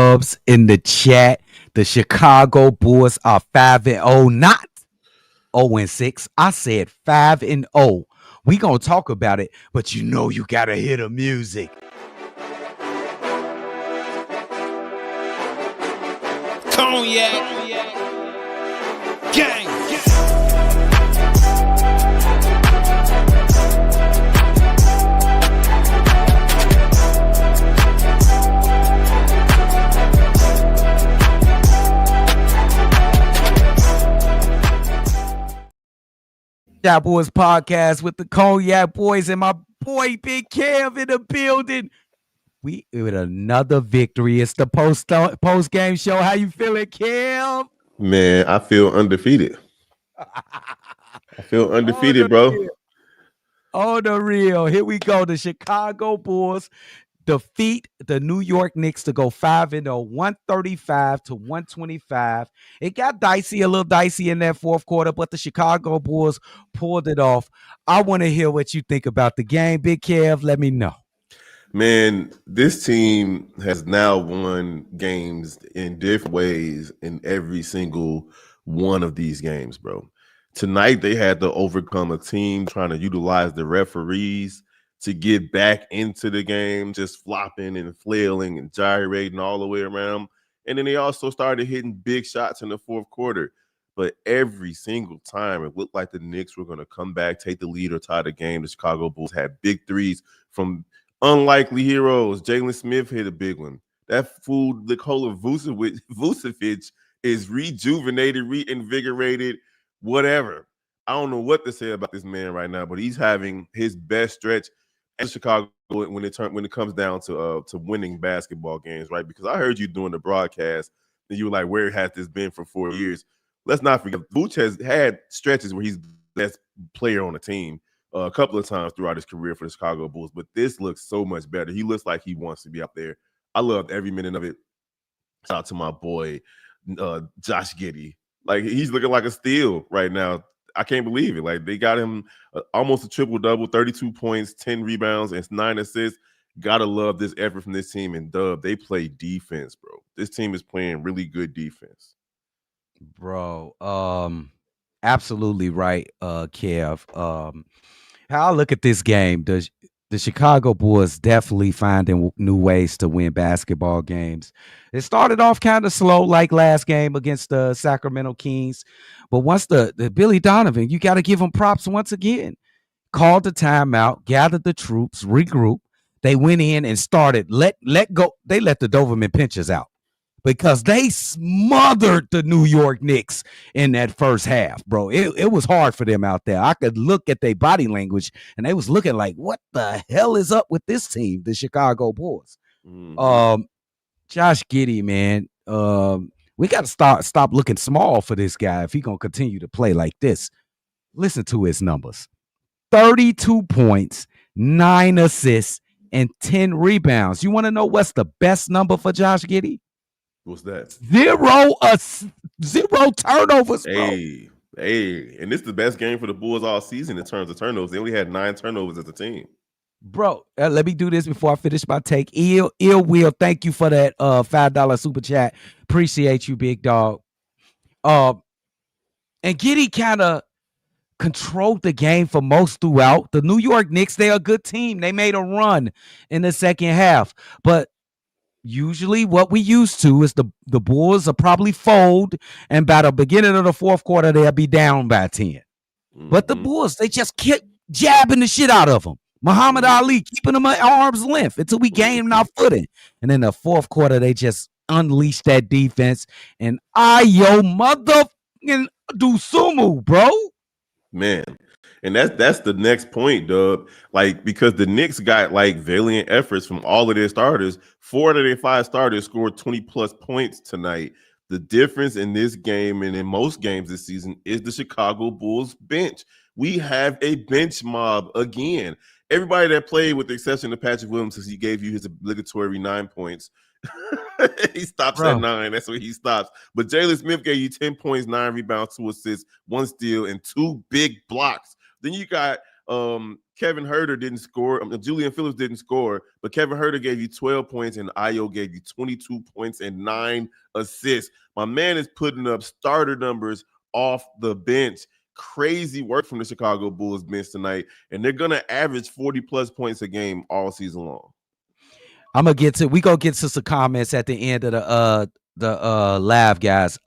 Dubs in the chat. The Chicago Bulls are 5-0, not 0-6. I said 5-0. We gonna talk about it, but you gotta hear the music. Cognac, gang. Chat Boys podcast with the Cognac Boys and my boy Big Kev in the building. We with another victory. It's the post game show. How you feeling, Kev? Man, I feel undefeated. I feel undefeated, bro. On the real. Here we go. The Chicago Bulls defeat the New York Knicks to go 5-0, 135-125. It got a little dicey in that fourth quarter, but the Chicago Bulls pulled it off. I want to hear what you think about the game. Big Kev, let me know. Man, this team has now won games in different ways in every single one of these games, bro. Tonight, they had to overcome a team trying to utilize the referees to get back into the game, just flopping and flailing and gyrating all the way around. And then they also started hitting big shots in the fourth quarter. But every single time, it looked like the Knicks were going to come back, take the lead, or tie the game. The Chicago Bulls had big threes from unlikely heroes. Jalen Smith hit a big one. That fool, Nikola Vucevic, is rejuvenated, reinvigorated, whatever. I don't know what to say about this man right now, but he's having his best stretch in Chicago when it comes down to winning basketball games, right? Because I heard you doing the broadcast, and you were like, "Where has this been for 4 years?" Let's not forget, Vooch has had stretches where he's the best player on the team a couple of times throughout his career for the Chicago Bulls, but this looks so much better. He looks like he wants to be up there. I loved every minute of it. Shout out to my boy, Josh Giddey. Like, he's looking like a steal right now. I can't believe it. Like, they got him almost a triple-double, 32 points, 10 rebounds, and 9 assists. Gotta love this effort from this team. And Dub, they play defense, bro. This team is playing really good defense. Bro, absolutely right, Kev. How I look at this game, the Chicago Bulls definitely finding new ways to win basketball games. It started off kind of slow, like last game against the Sacramento Kings, but once the Billy Donovan, you got to give him props once again. Called the timeout, gathered the troops, regroup. They went in and started let go. They let the Doberman pinchers out, because they smothered the New York Knicks in that first half, bro. It was hard for them out there. I could look at their body language, and they was looking like, what the hell is up with this team, the Chicago Bulls? Mm-hmm. Josh Giddey, man, we got to stop looking small for this guy if he going to continue to play like this. Listen to his numbers. 32 points, 9 assists, and 10 rebounds. You want to know what's the best number for Josh Giddey? What's that? Zero turnovers, bro. Hey, and this is the best game for the Bulls all season in terms of turnovers. They only had 9 turnovers as a team. Bro, let me do this before I finish my take. Ill Will, thank you for that $5 super chat. Appreciate you, big dog. And Giddey kind of controlled the game for most throughout. The New York Knicks, they're a good team. They made a run in the second half, but usually what we used to is the Bulls will probably fold, and by the beginning of the fourth quarter, they'll be down by 10. Mm-hmm. But the Bulls, they just kept jabbing the shit out of them. Muhammad Ali keeping them at arm's length until we gained our footing. And in the fourth quarter, they just unleashed that defense. And motherfucking do sumu, bro. Man. And that's the next point, Dub. Like, because the Knicks got like valiant efforts from all of their starters. 4 out of their 5 starters scored 20+ points tonight. The difference in this game and in most games this season is the Chicago Bulls bench. We have a bench mob again. Everybody that played, with the exception of Patrick Williams, since he gave you his obligatory 9 points, he stops at 9. That's where he stops. But Jalen Smith gave you 10 points, 9 rebounds, 2 assists, 1 steal, and 2 big blocks. Then you got Kevin Herter didn't score. Julian Phillips didn't score, but Kevin Herter gave you 12 points and Ayo gave you 22 points and 9 assists. My man is putting up starter numbers off the bench. Crazy work from the Chicago Bulls bench tonight, and they're gonna average 40 plus points a game all season long. We gonna get to some comments at the end of the live, guys.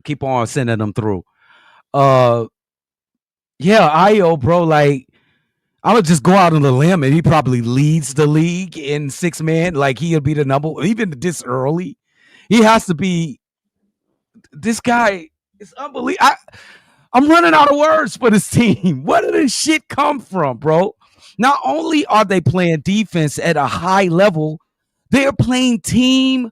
Keep on sending them through. Yeah, Ayo, bro, like I would just go out on the limb and he probably leads the league in 6-man. Like he'll be the number, even this early. He has to be. This guy is unbelievable. I'm running out of words for this team. Where did this shit come from, bro? Not only are they playing defense at a high level, they're playing team,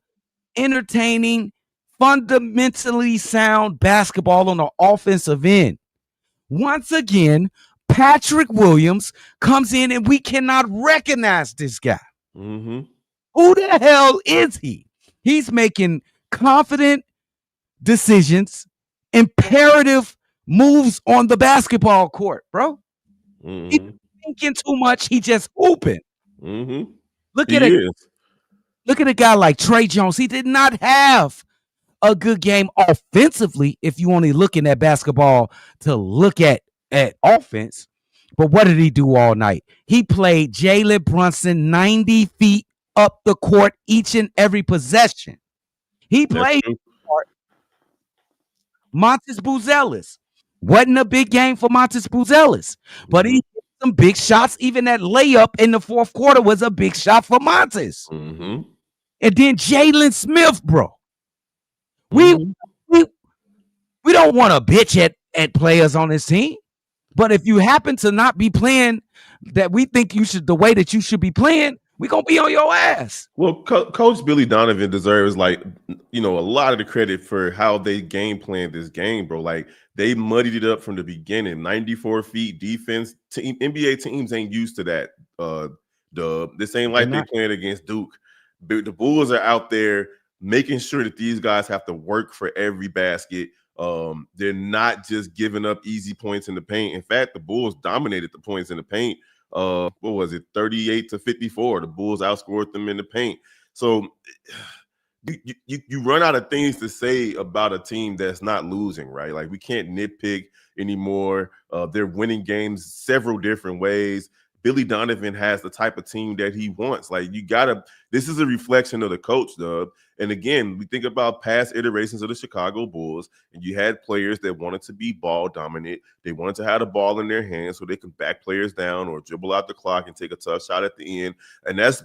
entertaining, fundamentally sound basketball on the offensive end. Once again, Patrick Williams comes in and we cannot recognize this guy. Mm-hmm. Who the hell is he? He's making confident decisions, imperative moves on the basketball court, bro. Mm-hmm. He's thinking too much. He just hooping. Mm-hmm. Look at a guy like Trey Jones. He did not have a good game offensively if you only looking at basketball to look at offense. But what did he do all night? He played Jalen Brunson 90 feet up the court each and every possession. He played Montes Buzelis. Wasn't a big game for Montes Buzelis, but he hit some big shots. Even that layup in the fourth quarter was a big shot for Montes. Mm-hmm. And then Jalen Smith, bro. We don't want to bitch at players on this team, but if you happen to not be playing that we think you should, the way that you should be playing, we're going to be on your ass. Well, Coach Billy Donovan deserves, like, a lot of the credit for how they game planned this game, bro. Like, they muddied it up from the beginning. 94 feet defense. NBA teams ain't used to that, This ain't like they playing against Duke. The Bulls are out there making sure that these guys have to work for every basket. They're not just giving up easy points in the paint. In fact, the Bulls dominated the points in the paint. What was it, 38-54? The Bulls outscored them in the paint. So you run out of things to say about a team that's not losing, right? Like, we can't nitpick anymore. They're winning games several different ways. Billy Donovan has the type of team that he wants. Like, this is a reflection of the coach, Dub. And again, we think about past iterations of the Chicago Bulls, and you had players that wanted to be ball dominant. They wanted to have the ball in their hands so they can back players down or dribble out the clock and take a tough shot at the end. And that's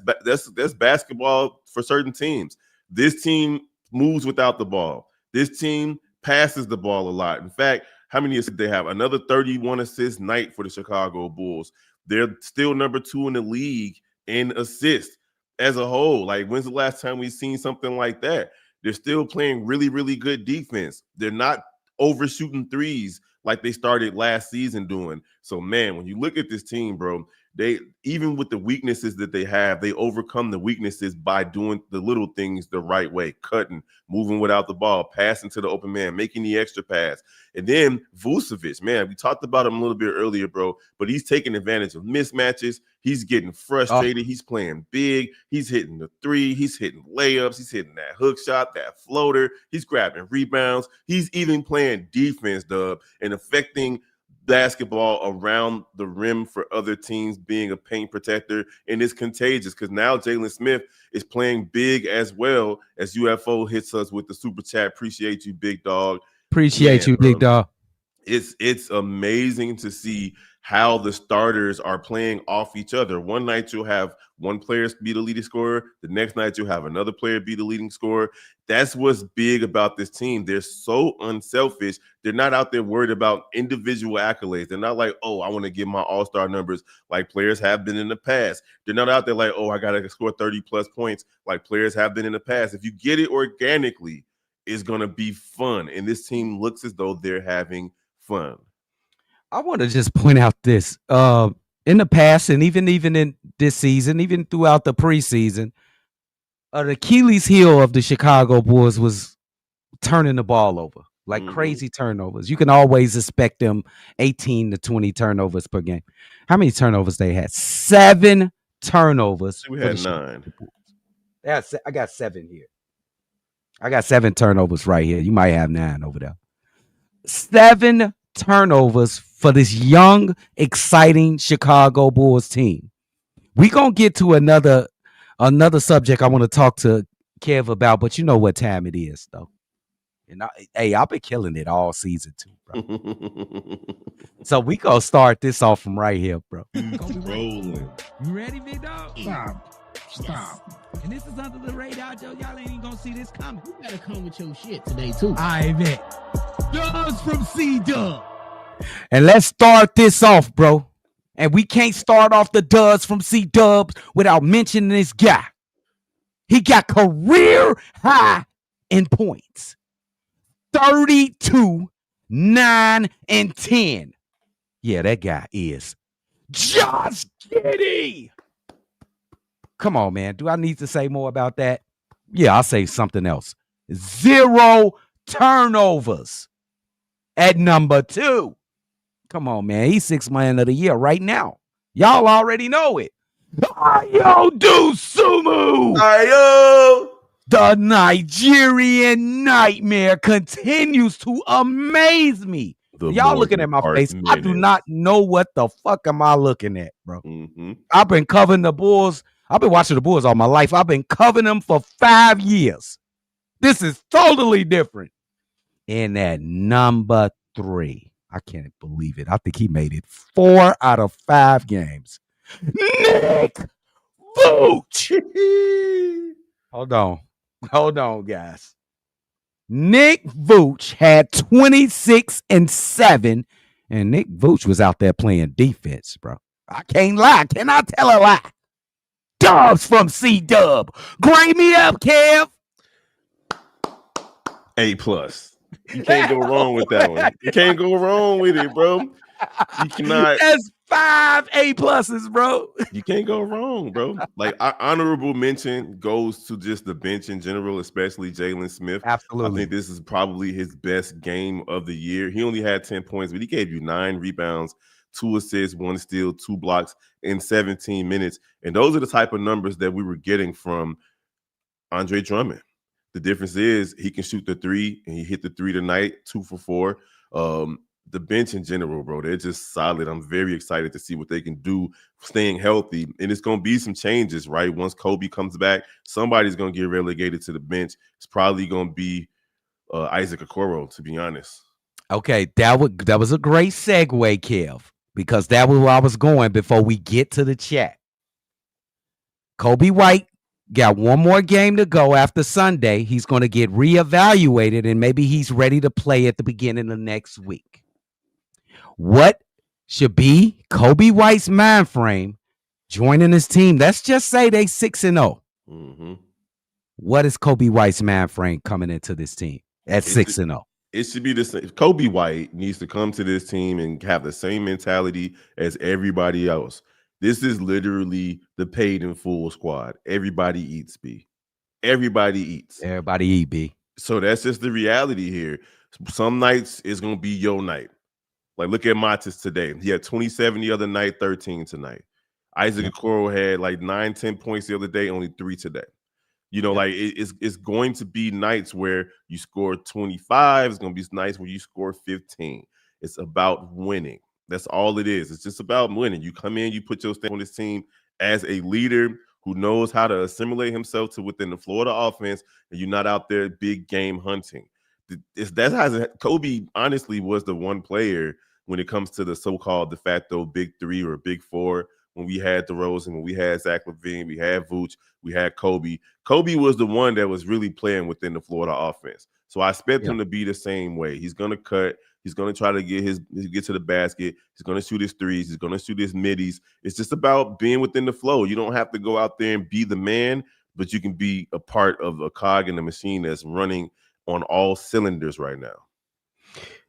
basketball for certain teams. This team moves without the ball. This team passes the ball a lot. In fact, how many assists they have? Another 31 assist night for the Chicago Bulls. They're still number 2 in the league in assists as a whole. Like, when's the last time we've seen something like that? They're still playing really, really good defense. They're not overshooting threes like they started last season doing. So, man, when you look at this team, bro, they, even with the weaknesses that they have, they overcome the weaknesses by doing the little things the right way, cutting, moving without the ball, passing to the open man, making the extra pass. And then Vucevic, man, we talked about him a little bit earlier, bro, but he's taking advantage of mismatches. He's getting frustrated. He's playing big. He's hitting the three. He's hitting layups. He's hitting that hook shot, that floater. He's grabbing rebounds. He's even playing defense, Dub, and affecting basketball around the rim for other teams, being a paint protector. And it's contagious because now Jalen Smith is playing big as well. As UFO hits us with the super chat. Appreciate you, big dog. Appreciate you, big dog. It's amazing to see how the starters are playing off each other. One night you'll have one player be the leading scorer. The next night you'll have another player be the leading scorer. That's what's big about this team. They're so unselfish. They're not out there worried about individual accolades. They're not like, oh, I want to get my all-star numbers like players have been in the past. They're not out there like, oh, I got to score 30-plus points like players have been in the past. If you get it organically, it's going to be fun. And this team looks as though they're having fun. I want to just point out this. In the past, and even in this season, even throughout the preseason, the Achilles heel of the Chicago Bulls was turning the ball over. like crazy turnovers. You can always expect them 18 to 20 turnovers per game. How many turnovers they had? 7 turnovers We for had the 9. I got 7 here. I got 7 turnovers right here. You might have 9 over there. 7 turnovers for this young, exciting Chicago Bulls team. We gonna get to another subject I want to talk to Kev about, but you know what time it is, though. And I've been killing it all season too, bro. So we gonna start this off from right here, bro. Rolling. You ready, big dog? Stop. And this is under the radar, Joe. Y'all ain't even gonna see this coming. You better come with your shit today, too. I bet. Dubs from C-Dub. And let's start this off, bro. And we can't start off the dubs from C-Dubs without mentioning this guy. He got career high in points. 32, 9, and 10. Yeah, that guy is Josh Giddey. Come on, man. Do I need to say more about that? Yeah, I'll say something else. 0 turnovers at number 2. Come on, man. He's 6th man of the year right now. Y'all already know it. Ayo Sumu. Ayo. The Nigerian Nightmare continues to amaze me. Y'all looking at my face. I do not know what the fuck am I looking at, bro. I've been covering the Bulls. I've been watching the Bulls all my life. I've been covering them for 5 years. This is totally different. And at number 3, I can't believe it. I think he made it 4 out of 5 games. Nick Vooch. Hold on, guys. Nick Vooch had 26 and 7, and Nick Vooch was out there playing defense, bro. I can't lie. Can I tell a lie? Dubs from C-Dub. Grade me up, Kev. A+. You can't go wrong with that one. You can't go wrong with it, bro. You cannot. That's 5 A+, bro. You can't go wrong, bro. Like, honorable mention goes to just the bench in general, especially Jalen Smith. Absolutely. I think this is probably his best game of the year. He only had 10 points, but he gave you 9 rebounds, 2 assists, 1 steal, 2 blocks in 17 minutes. And those are the type of numbers that we were getting from Andre Drummond. The difference is he can shoot the 3, and he hit the 3 tonight, 2 for 4. The bench in general, bro, they're just solid. I'm very excited to see what they can do staying healthy. And it's going to be some changes, right? Once Coby comes back, somebody's going to get relegated to the bench. It's probably going to be Isaac Okoro, to be honest. Okay, that was a great segue, Kev, because that was where I was going before we get to the chat. Coby White got one more game to go after Sunday. He's going to get reevaluated, and maybe he's ready to play at the beginning of next week. What should be Coby White's mind frame joining his team? Let's just say they 6-0. What is Coby White's mind frame coming into this team at 6-0? It should be the same. Coby White needs to come to this team and have the same mentality as everybody else. This is literally the paid in full squad. Everybody eats, B. Everybody eats. Everybody eat, B. So that's just the reality here. Some nights it's going to be your night. Like, look at Matis today. He had 27 the other night, 13 tonight. Isaac Okoro had like 9, 10 points the other day, only 3 today. You know, like it's going to be nights where you score 25. It's going to be nights where you score 15. It's about winning. That's all it is. It's just about winning. You come in, you put your stamp on this team as a leader who knows how to assimilate himself to within the Florida offense, and you're not out there big game hunting. That's how Coby honestly was the one player when it comes to the so-called de facto big 3 or big 4. When we had DeRozan, when we had Zach LaVine, we had Vooch, we had Coby. Coby was the one that was really playing within the Florida offense. So I expect him to be the same way. He's going to cut. He's going to try to get to the basket. He's going to shoot his threes. He's going to shoot his middies. It's just about being within the flow. You don't have to go out there and be the man, but you can be a part of a cog in the machine that's running on all cylinders right now.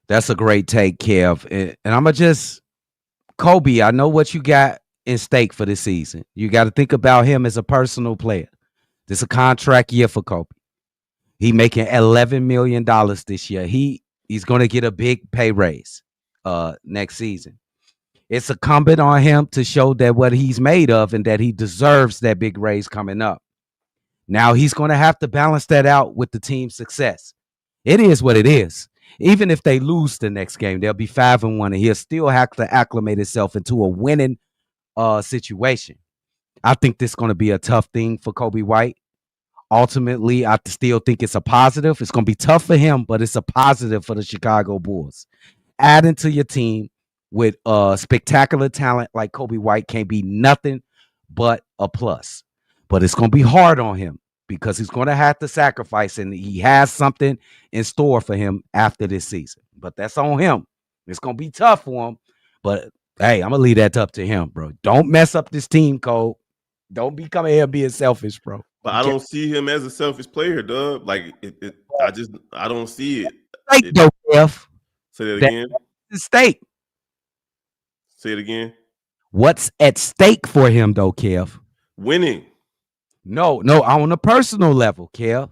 That's a great take, Kev. And I'm going to just, Coby, I know what you got in stake for this season. You got to think about him as a personal player. This is a contract year for Coby. He making $11 million this year. He's going to get a big pay raise next season. It's incumbent on him to show that what he's made of and that he deserves that big raise coming up. Now he's going to have to balance that out with the team's success. It is what it is. Even if they lose the next game, they'll be 5-1, and he'll still have to acclimate himself into a winning situation. I think this is going to be a tough thing for Coby White. Ultimately, I still think it's a positive. It's going to be tough for him, but it's a positive for the Chicago Bulls. Adding to your team with spectacular talent like Coby White can't be nothing but a plus. But it's going to be hard on him because he's going to have to sacrifice, and he has something in store for him after this season. But that's on him. It's going to be tough for him. But, hey, I'm going to leave that up to him, bro. Don't mess up this team, Cole. Don't be coming here being selfish, bro. But I don't see him as a selfish player, dog. Like, I don't see it. Stake, though, Kev. Say that again. The stake. Say it again. What's at stake for him, though, Kev? Winning. No, on a personal level, Kev.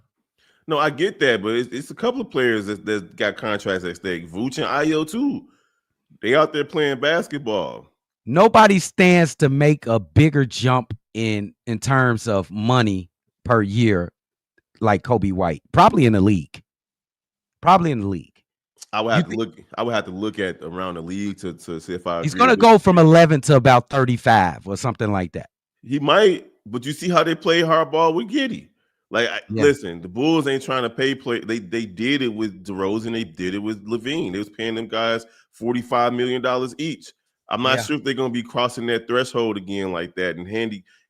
No, I get that, but it's a couple of players that got contracts at stake. Vooch and Ayo too. They out there playing basketball. Nobody stands to make a bigger jump in terms of money per year like Coby White. Probably in the league. I would have to look at around the league to see if I. He's going to go from 11 to about 35 or something like that. He might, but you see how they play hardball with Giddey. Like, listen, the Bulls ain't trying to pay play. They did it with DeRozan. They did it with Levine. They was paying them guys $45 million each. I'm not sure if they're going to be crossing that threshold again like that and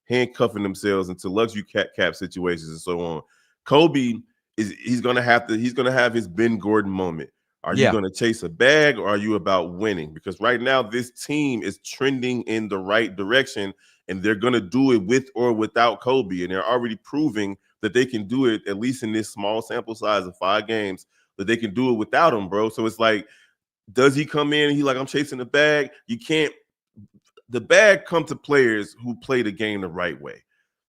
handcuffing themselves into luxury cap situations and so on. Coby he's going to have his Ben Gordon moment. Are you going to chase a bag, or are you about winning? Because right now this team is trending in the right direction, and they're going to do it with or without Coby, and they're already proving that they can do it, at least in this small sample size of 5 games, that they can do it without him, bro. So it's like, does he come in and he's like, I'm chasing the bag? You can't. The bag come to players who play the game the right way.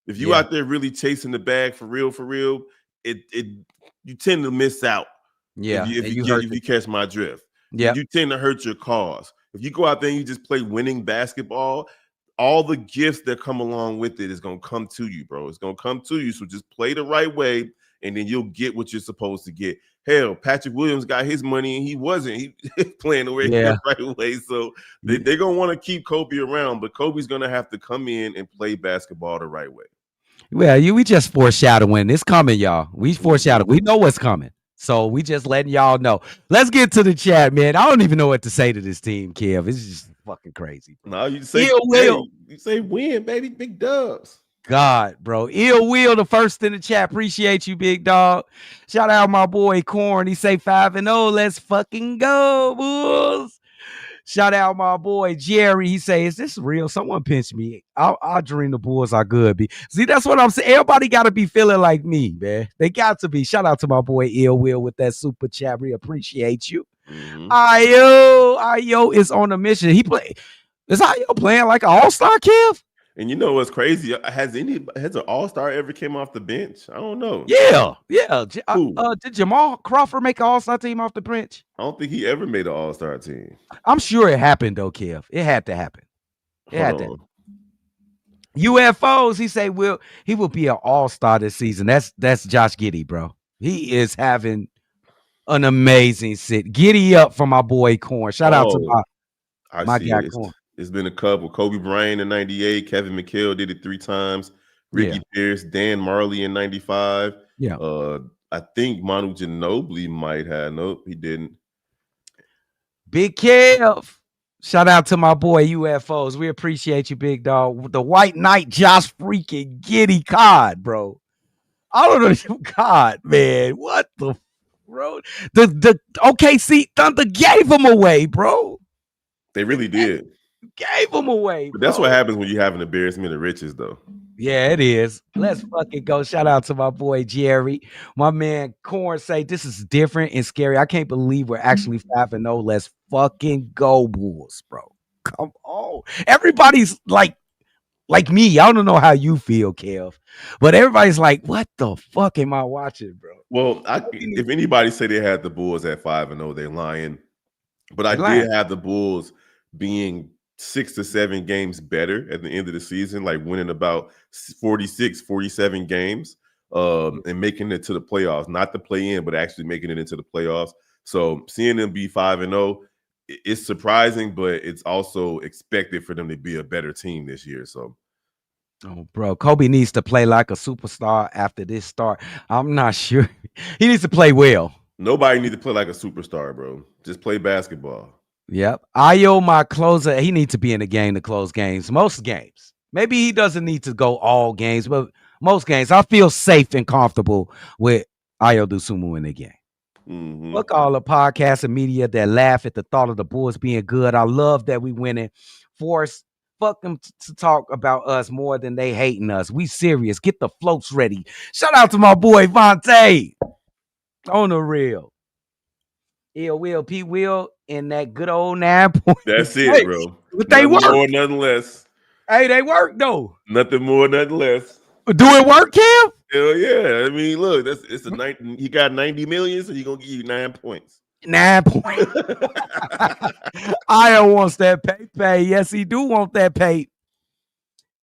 If you out there really chasing the bag for real, you tend to miss out. Yeah, if you catch my drift. Yeah, you tend to hurt your cause. If you go out there and you just play winning basketball, all the gifts that come along with it is going to come to you, bro. It's going to come to you. So just play the right way, and then you'll get what you're supposed to get. Hell, Patrick Williams got his money, and he wasn't playing the right way. So they're going to want to keep Coby around, but Kobe's going to have to come in and play basketball the right way. Well, we just foreshadowing. It's coming, y'all. We foreshadow. We know what's coming. So we just letting y'all know. Let's get to the chat, man. I don't even know what to say to this team, Kev. It's just fucking crazy. No, you say you say win, baby. Big dubs. God, bro. Ill Will, the first in the chat. Appreciate you, big dog. Shout out my boy Corn. He say 5-0. Let's fucking go, Bulls. Shout out my boy Jerry. He say, is this real? Someone pinch me. I'll dream the Bulls are good. See, that's what I'm saying. Everybody got to be feeling like me, man. They got to be. Shout out to my boy Ill Will with that super chat. We appreciate you. Mm-hmm. Ayo is on a mission. Is Ayo playing like an all-star, Kev? And you know what's crazy? Has an all-star ever came off the bench? I don't know. Yeah. Did Jamal Crawford make an all-star team off the bench? I don't think he ever made an all-star team. I'm sure it happened though, Kev. It had to happen. UFOs, he say he will be an all-star this season. That's Josh Giddey, bro. He is having an amazing sit. Giddy up for my boy Corn. Shout out to my guy Corn. It's been a couple. Kobe Bryant in 98. Kevin McHale did it 3 times. Ricky Pierce, Dan Marley in 95. Yeah. I think Manu Ginobili might have. Nope, he didn't. Big Kev. Shout out to my boy UFOs. We appreciate you, big dog. The White Knight, Josh freaking Giddey Cod, bro. I don't know. God, man. What the bro? The OKC Thunder gave him away, bro. They really did. Gave them away. But that's what happens when you have an embarrassment of riches, though. Yeah, it is. Let's fucking go. Shout out to my boy Jerry. My man Corn say this is different and scary. I can't believe we're actually 5-0. Let's fucking go, Bulls, bro. Come on. Everybody's like me. I don't know how you feel, Kev, but everybody's like, what the fuck am I watching, bro? Well, if anybody say they had the Bulls at 5-0, they're lying. But I They're lying. did have the Bulls being 6 to 7 games better at the end of the season, like winning about 46, 47 games, and making it to the playoffs, not the play in, but actually making it into the playoffs. So seeing them be 5-0, it's surprising, but it's also expected for them to be a better team this year. So, Oh, bro, Kobe needs to play like a superstar after this start. I'm not sure. He needs to play well. nobody needs to play like a superstar, bro. Just play basketball. Yep. Ayo, my closer, he needs to be in the game to close games. Most games. Maybe he doesn't need to go all games, but most games. I feel safe and comfortable with Ayo Dosumu in the game. Mm-hmm. Fuck all the podcasts and media that laugh at the thought of the Bulls being good. I love that we winning. Force, fuck them to talk about us more than they hating us. We serious. Get the floats ready. Shout out to my boy Vontae. On the real. Ill Will, P. Will, in that good old 9 point. That's it, bro. But they Nothing work. more, nothing less. Hey, they work though. Nothing more, nothing less. Do it work, Kim? Hell yeah! I mean, look, it's a he got 90 million, so he's gonna give you 9 points. 9 points. Ayo wants that pay. Yes, he do want that pay.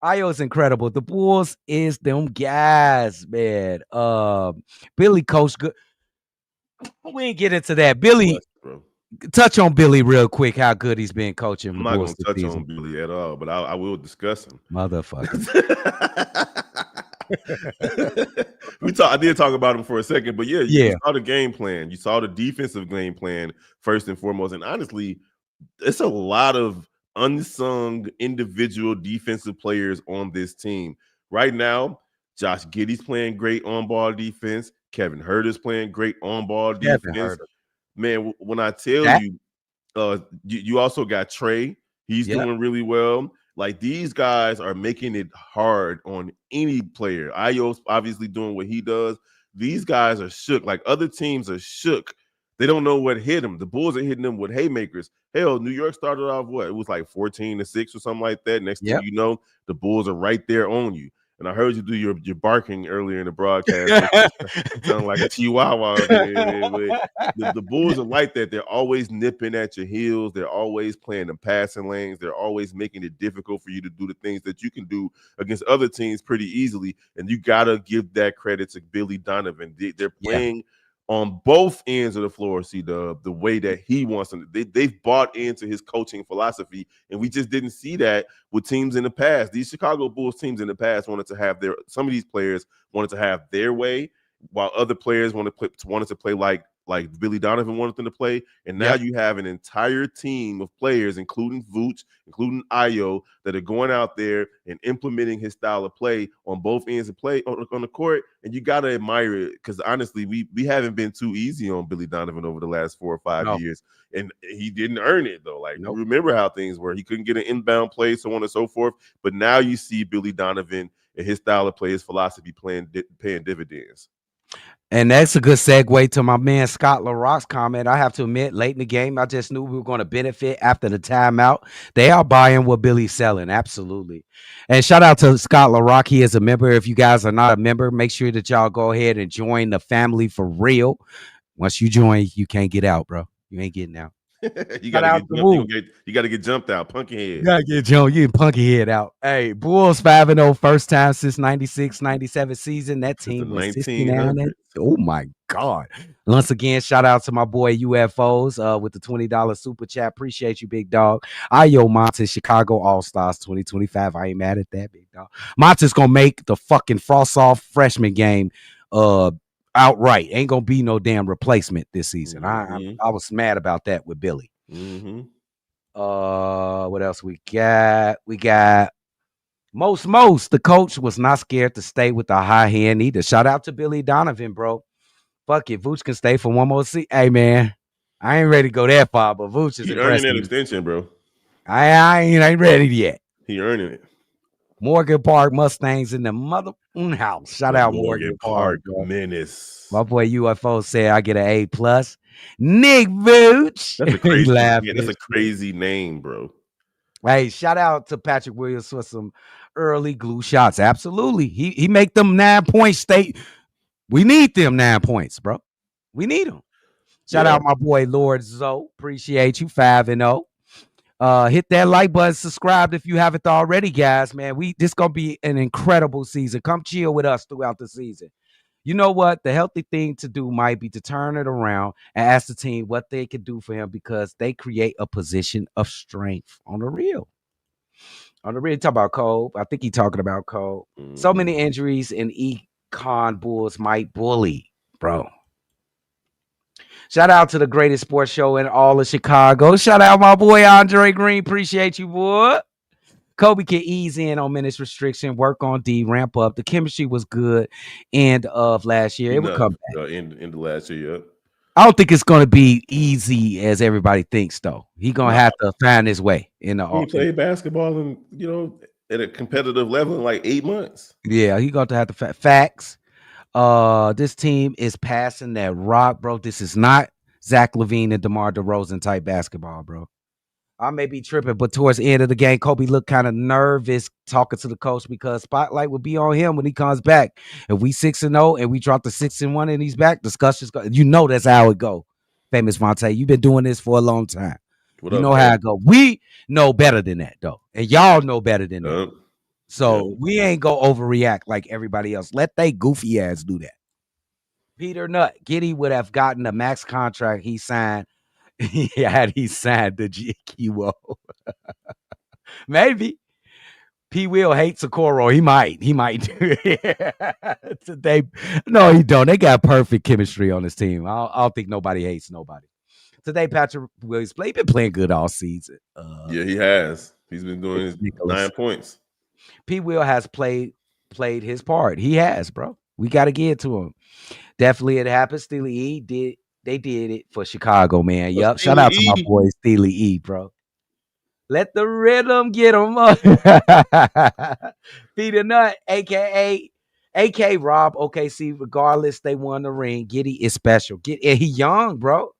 Ayo is incredible. The Bulls is them guys, man. Billy coach good. We ain't get into that. Billy, Bro. touch on Billy real quick. How good he's been coaching. I'm not gonna touch on Billy at all, but I will discuss him. Motherfucker. I did talk about him for a second, but yeah, Yeah. you saw the game plan. You saw the defensive game plan first and foremost. And honestly, it's a lot of unsung individual defensive players on this team. Right now, Josh Giddey's playing great on-ball defense. Kevin Huerter's playing great on-ball defense. Man, when I tell you, you also got Trey. He's doing really well. Like, these guys are making it hard on any player. Ayo's obviously doing what he does. These guys are shook. Like, other teams are shook. They don't know what hit them. The Bulls are hitting them with haymakers. Hell, New York started off what? It was like 14-6 or something like that. Next thing you know, the Bulls are right there on you. And I heard you do your barking earlier in the broadcast. It sounded like a chihuahua. The Bulls are like that. They're always nipping at your heels. They're always playing the passing lanes. They're always making it difficult for you to do the things that you can do against other teams pretty easily. And you got to give that credit to Billy Donovan. They're playing on both ends of the floor, the way that he wants them. They've bought into his coaching philosophy, and we just didn't see that with teams in the past. These Chicago Bulls teams in the past wanted to have some of these players wanted to have their way, while other players wanted to play like Billy Donovan wanted them to play. And now you have an entire team of players, including Vooch, including Ayo, that are going out there and implementing his style of play on both ends of play on the court. And you got to admire it, because honestly, we haven't been too easy on Billy Donovan over the last 4 or 5 years. And he didn't earn it, though. Like, remember how things were. He couldn't get an inbound play, so on and so forth. But now you see Billy Donovan and his style of play, his philosophy paying dividends. And that's a good segue to my man Scott LaRock's comment. I have to admit, late in the game, I just knew we were going to benefit after the timeout. They are buying what Billy's selling. Absolutely. And shout out to Scott LaRock. He is a member. If you guys are not a member, make sure that y'all go ahead and join the family for real. Once you join, you can't get out, bro. You ain't getting out. You gotta get jumped out, punky head. You gotta get jumped. You punky head out. Hey, Bulls 5-0, first time since 96-97 season. That team was 69. Oh my God. Once again, shout out to my boy UFOs with the $20 super chat. Appreciate you, big dog. Ayo Montes, Chicago All-Stars 2025. I ain't mad at that, big dog. Montes gonna make the fucking frost off freshman game outright. Ain't gonna be no damn replacement this season. I was mad about that with Billy. What else we got? We got most. The coach was not scared to stay with the high hand either. Shout out to Billy Donovan, bro. Fuck it, Vooch can stay for one more season. Hey man, I ain't ready to go that far, but Vooch is earning that extension, bro. I ain't ready yet. He earning it. Morgan Park Mustangs in the mother house. Shout out Morgan Park menace. My boy UFO said I get an A+. Nick Vooch. That's a crazy that's a crazy name, bro. Hey, shout out to Patrick Williams for some early glue shots. Absolutely. He make them 9-point state We need them 9 points, bro. We need them. Shout Yeah. out my boy Lord Zoe. Appreciate you. 5-0. Hit that like button, subscribe if you haven't already, guys. Man, this gonna be an incredible season. Come chill with us throughout the season. You know what? The healthy thing to do might be to turn it around and ask the team what they can do for him because they create a position of strength on the real. On the real, talk about Cole. I think he's talking about Cole. So many injuries and Econ Bulls might bully, bro. Shout out to the greatest sports show in all of Chicago. Shout out my boy Andre Green. Appreciate you, boy. Coby can ease in on minutes restriction, work on D, ramp up. The chemistry was good end of last year. It would come back. In the last year, yeah. I don't think it's going to be easy as everybody thinks, though. He's going to have to find his way in the He played basketball and at a competitive level in like 8 months. Yeah, he's going to have to facts. This team is passing that rock, bro. This is not Zach LaVine and DeMar DeRozan type basketball, bro. I may be tripping, but towards the end of the game, Coby looked kind of nervous talking to the coach because spotlight will be on him when he comes back. If we 6-0 and we drop the 6-1 and he's back, discussions go. You know that's how it go. Famous Vontae, you've been doing this for a long time. How it go. We know better than that, though, and y'all know better than that. So we ain't go overreact like everybody else. Let they goofy ass do that. Peter Nutt, Giddey would have gotten a max contract he signed. Had he signed the GQO. Maybe. P. Will hates Okoro. He might do it. Today. No, he don't. They got perfect chemistry on this team. I don't think nobody hates nobody. Today, Patrick Williams been playing good all season. Yeah, he has. He's been doing his 9 points. P. Will has played his part. He has, bro. We got to get to him. Definitely it happened. Steely E did. They did it for Chicago, man. Yep. Shout out to my boy Steely E, bro. Let the rhythm get him up. Peter Nutt, a.k.a. Rob OKC. Regardless, they won the ring. Giddey is special. He young, bro.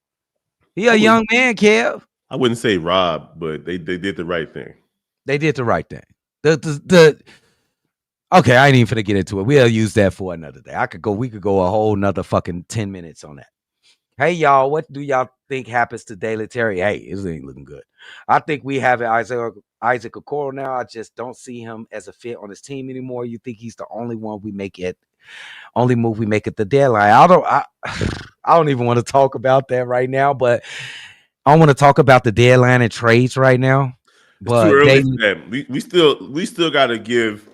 He a young man, Kev. I wouldn't say Rob, but they did the right thing. They did the right thing. Okay, I ain't even finna get into it. We'll use that for another day. We could go a whole nother fucking 10 minutes on that. Hey, y'all, what do y'all think happens to Dalen Terry? Hey, this ain't looking good. I think we have Isaac Okoro now. I just don't see him as a fit on his team anymore. You think he's the only move we make at the deadline? I don't even want to talk about that right now, but I want to talk about the deadline and trades right now. But it's too early for that. We still got to give.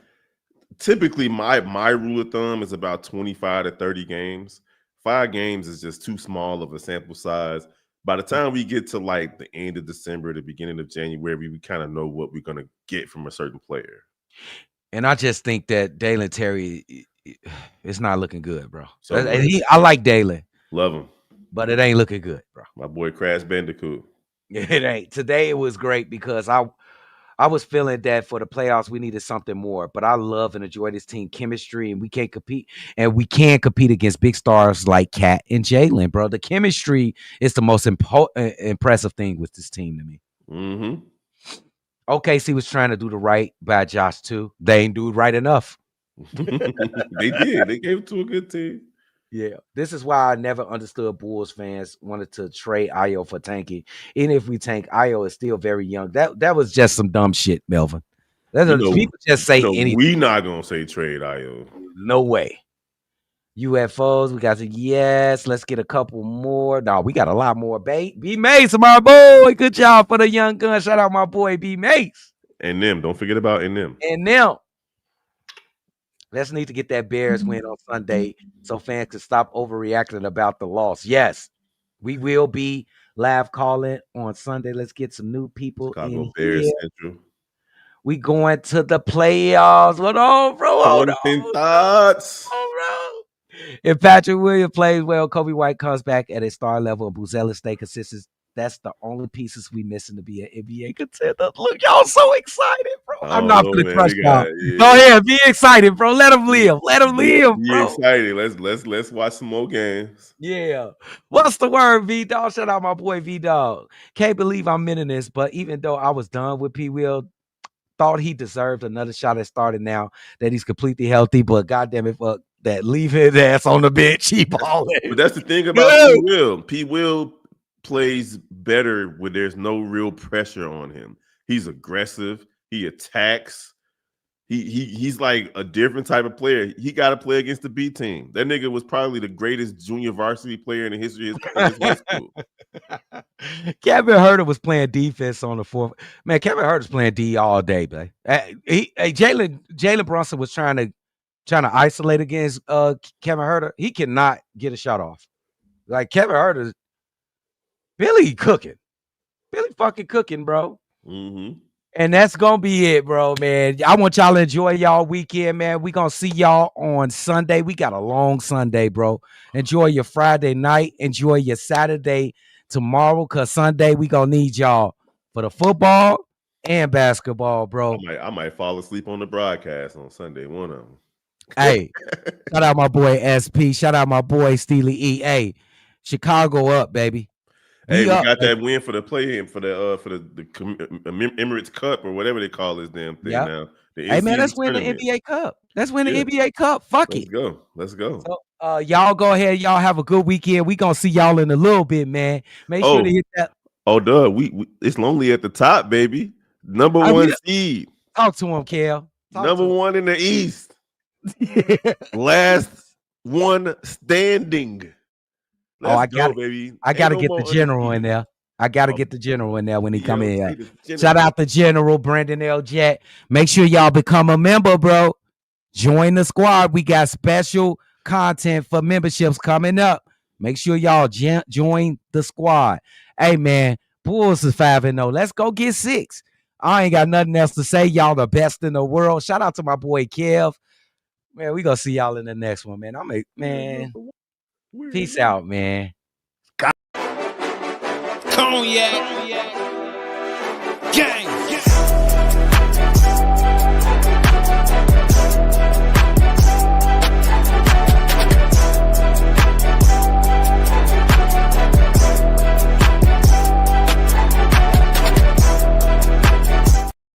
Typically, my rule of thumb is about 25 to 30 games. 5 games is just too small of a sample size. By the time we get to like the end of December, the beginning of January, we kind of know what we're going to get from a certain player. And I just think that Dalen Terry is not looking good, bro. I like Dalen. Love him. But it ain't looking good, bro. My boy Crash Bandicoot. It ain't. Today it was great because I was feeling that for the playoffs, we needed something more. But I love and enjoy this team chemistry, and we can't compete. And we can compete against big stars like Cat and Jalen, bro. The chemistry is the most impressive thing with this team to me. Mm-hmm. OKC was trying to do the right by Josh, too. They ain't do it right enough. They did. They gave it to a good team. Yeah, this is why I never understood Bulls fans wanted to trade Ayo for tanking. Even if we tank, Ayo is still very young. That was just some dumb shit, Melvin. People just say anything. We not gonna say trade Ayo. No way. UFOs, we got to let's get a couple more. No, we got a lot more. B Mace, my boy. Good job for the young gun. Shout out my boy B Mace. And them. Don't forget about them. And them. Let's need to get that Bears win on Sunday so fans can stop overreacting about the loss. Yes, we will be live calling on Sunday. Let's get some new people Chicago in Bears here. Central. We going to the playoffs. Hold on, bro. Hold on. Thoughts. Oh, bro. If Patrick Williams plays well, Coby White comes back at a star level, and Buzella stay consistent. That's the only pieces we missing to be an NBA contender. Look, y'all so excited, bro. I'm not gonna crush y'all. Go ahead, be excited, bro. Let them live. Let them live, bro. Be excited. Let's watch some more games. Yeah. What's the word, V Dog? Shout out my boy V Dog. Can't believe I'm in this, but even though I was done with P. Will, thought he deserved another shot at starting now that he's completely healthy. But goddamn it, fuck. that leave his ass on the bench. He balling. But that's the thing about P. Will. P. Will plays better when there's no real pressure on him. He's aggressive. He attacks. He's like a different type of player. He got to play against the B team. That nigga was probably the greatest junior varsity player in the history of his high school. Kevin Huerter was playing defense on the fourth. Man, Kevin Huerter's playing D all day, man. Jalen Brunson was trying to isolate against Kevin Huerter. He cannot get a shot off. Like Kevin Huerter, Billy fucking cooking, bro. Mm-hmm. And that's gonna be it, bro, man. I want y'all to enjoy y'all weekend, man. We gonna see y'all on Sunday. We got a long Sunday, bro. Enjoy your Friday night. Enjoy your Saturday tomorrow, cause Sunday we gonna need y'all for the football and basketball, bro. I might fall asleep on the broadcast on Sunday. One of them. Hey, shout out my boy SP. Shout out my boy Steely E. Hey, Chicago up, baby. Hey, we got that win for the play-in for the Emirates Cup or whatever they call this damn thing now. Hey man, let's win the NBA Cup. Let's win the NBA Cup. Fuck it. Let's go. So y'all go ahead. Y'all have a good weekend. We gonna see y'all in a little bit, man. Make sure to hit that. Oh, duh. We it's lonely at the top, baby. Number one seed. Talk to him, Kel. Number one in the East. Last one standing. I got to get the general in there. I got to get the general in there when he come in. Shout out the general, Brandon L. Jet. Make sure y'all become a member, bro. Join the squad. We got special content for memberships coming up. Make sure y'all join the squad. Hey, man, Bulls is 5-0. Let's go get 6. I ain't got nothing else to say. Y'all the best in the world. Shout out to my boy Kev. Man, we gonna see y'all in the next one, man. Peace out, man. Cognac. Gang.